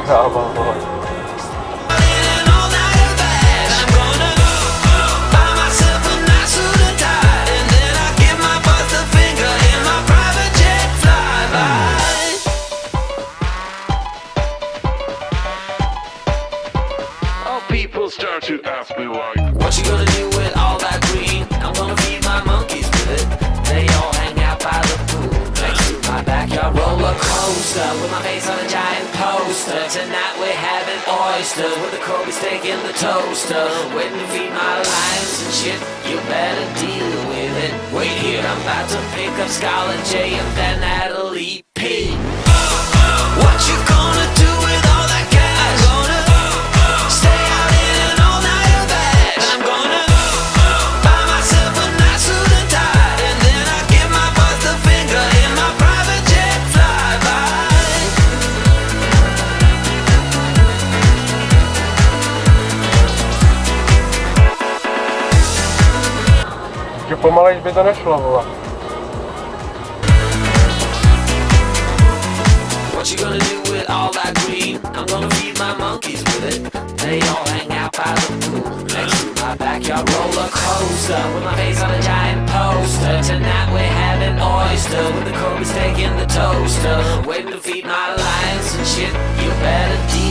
Káva, vole. Start to ask me like, what you gonna do with all that green? I'm gonna feed my monkeys with it. They all hang out by the pool next to my backyard roller coaster with my face on a giant poster. Tonight we're having oysters with the Kobe steak in the toaster. Waiting to feed my lions and shit. You better deal with it. Wait here, I'm about to pick up Scarlett J and then Natalie P. What you gonna do with all that cash? Gonna stay out in an all-nighter bag. I'm gonna buy myself a nice suit and tie, and then I give my boss the finger in my private jet flyby. Že pomalejš by to nešlo, vole. What you gonna do with all that green? I'm gonna feed my monkeys with it. They all hang out by the pool next to my backyard roller coaster with my face on a giant poster. Tonight we're having oysters with the Kobe steak in the toaster. Waiting to feed my lions and shit. You better deal